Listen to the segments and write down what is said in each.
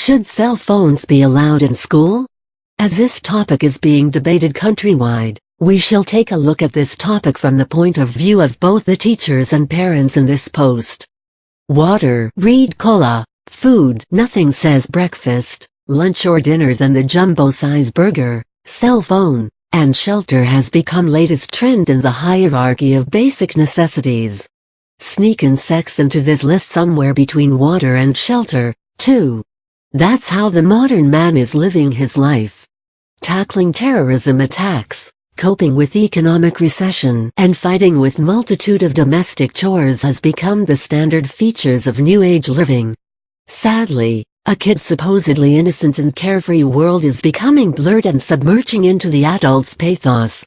Should cell phones be allowed in school? As this topic is being debated countrywide, we shall take a look at this topic from the point of view of both the teachers and parents in this post. Water, read cola. Food, nothing says breakfast, lunch or dinner than the jumbo-size burger. Cell phone and shelter has become latest trend in the hierarchy of basic necessities. Sneak insects into this list somewhere between water and shelter, too. That's how the modern man is living his life. Tackling terrorism attacks, coping with economic recession, and fighting with multitude of domestic chores has become the standard features of new age living. Sadly, a kid's supposedly innocent and carefree world is becoming blurred and submerging into the adult's pathos.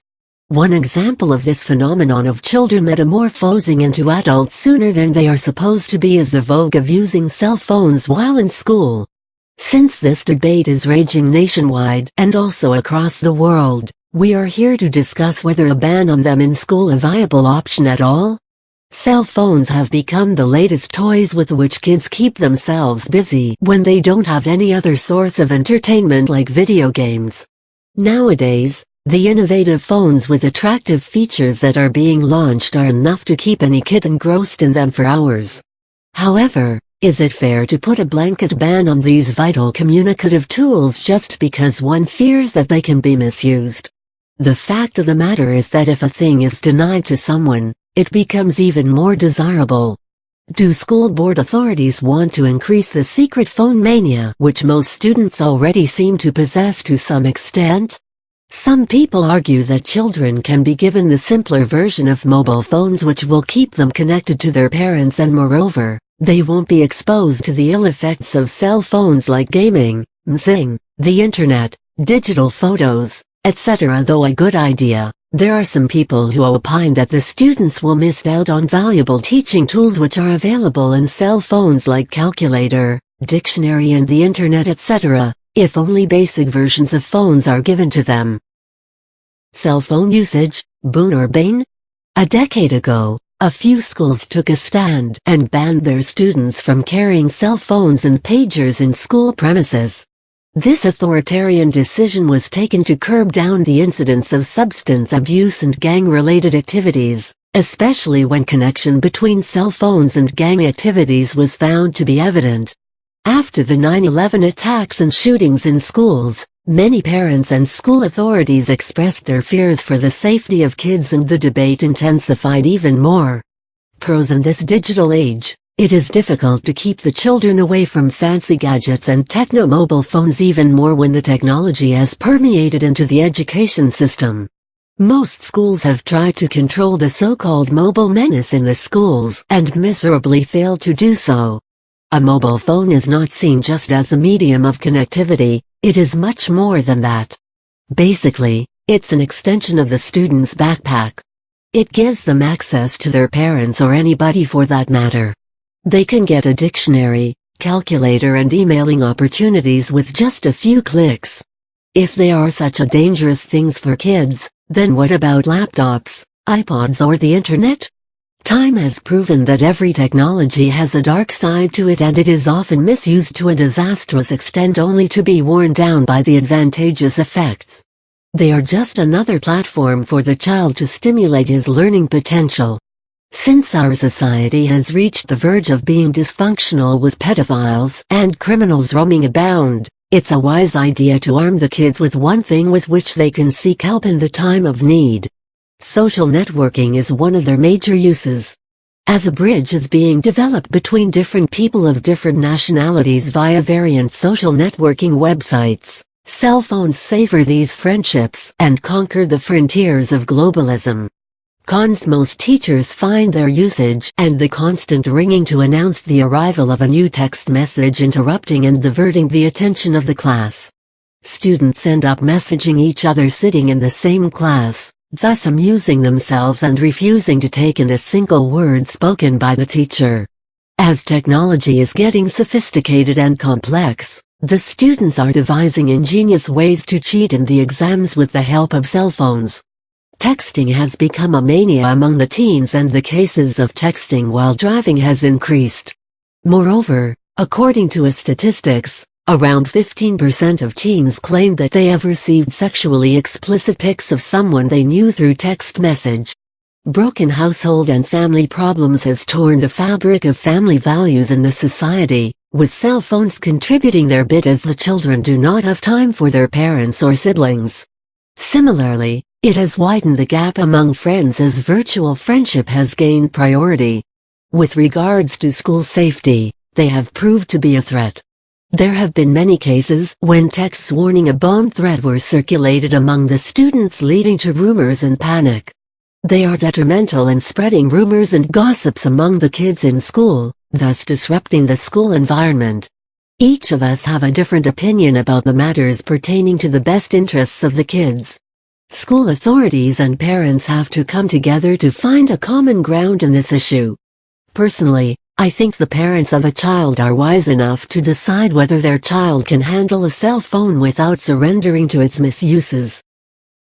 One example of this phenomenon of children metamorphosing into adults sooner than they are supposed to be is the vogue of using cell phones while in school. Since this debate is raging nationwide and also across the world, we are here to discuss whether a ban on them in school is a viable option at all. Cell phones have become the latest toys with which kids keep themselves busy when they don't have any other source of entertainment like video games. Nowadays, the innovative phones with attractive features that are being launched are enough to keep any kid engrossed in them for hours. However, is it fair to put a blanket ban on these vital communicative tools just because one fears that they can be misused? The fact of the matter is that if a thing is denied to someone, it becomes even more desirable. Do school board authorities want to increase the secret phone mania which most students already seem to possess to some extent? Some people argue that children can be given the simpler version of mobile phones which will keep them connected to their parents and moreover, they won't be exposed to the ill effects of cell phones like gaming, messaging, the internet, digital photos, etc. Though a good idea, there are some people who opine that the students will miss out on valuable teaching tools which are available in cell phones like calculator, dictionary and the internet etc., if only basic versions of phones are given to them. Cell phone usage, boon or bane? A decade ago, a few schools took a stand and banned their students from carrying cell phones and pagers in school premises. This authoritarian decision was taken to curb down the incidence of substance abuse and gang-related activities, especially when connection between cell phones and gang activities was found to be evident. After the 9/11 attacks and shootings in schools, many parents and school authorities expressed their fears for the safety of kids and the debate intensified even more. Pros in this digital age. It is difficult to keep the children away from fancy gadgets and techno-mobile phones even more when the technology has permeated into the education system. Most schools have tried to control the so-called mobile menace in the schools and miserably failed to do so. A mobile phone is not seen just as a medium of connectivity, it is much more than that. Basically, it's an extension of the student's backpack. It gives them access to their parents or anybody for that matter. They can get a dictionary, calculator and emailing opportunities with just a few clicks. If they are such a dangerous things for kids, then what about laptops, iPods or the internet? Time has proven that every technology has a dark side to it and it is often misused to a disastrous extent only to be worn down by the advantageous effects. They are just another platform for the child to stimulate his learning potential. Since our society has reached the verge of being dysfunctional with pedophiles and criminals roaming abound, it's a wise idea to arm the kids with one thing with which they can seek help in the time of need. Social networking is one of their major uses. As a bridge is being developed between different people of different nationalities via variant social networking websites, cell phones savor these friendships and conquer the frontiers of globalism. Cons: most teachers find their usage and the constant ringing to announce the arrival of a new text message interrupting and diverting the attention of the class. Students end up messaging each other sitting in the same class, thus amusing themselves and refusing to take in a single word spoken by the teacher. As technology is getting sophisticated and complex, the students are devising ingenious ways to cheat in the exams with the help of cell phones. Texting has become a mania among the teens and the cases of texting while driving has increased. Moreover, according to statistics, Around 15% of teens claimed that they have received sexually explicit pics of someone they knew through text message. Broken household and family problems has torn the fabric of family values in the society, with cell phones contributing their bit as the children do not have time for their parents or siblings. Similarly, it has widened the gap among friends as virtual friendship has gained priority. With regards to school safety, they have proved to be a threat. There have been many cases when texts warning a bomb threat were circulated among the students, leading to rumors and panic. They are detrimental in spreading rumors and gossips among the kids in school, thus disrupting the school environment. Each of us have a different opinion about the matters pertaining to the best interests of the kids. School authorities and parents have to come together to find a common ground in this issue. Personally, I think the parents of a child are wise enough to decide whether their child can handle a cell phone without surrendering to its misuses.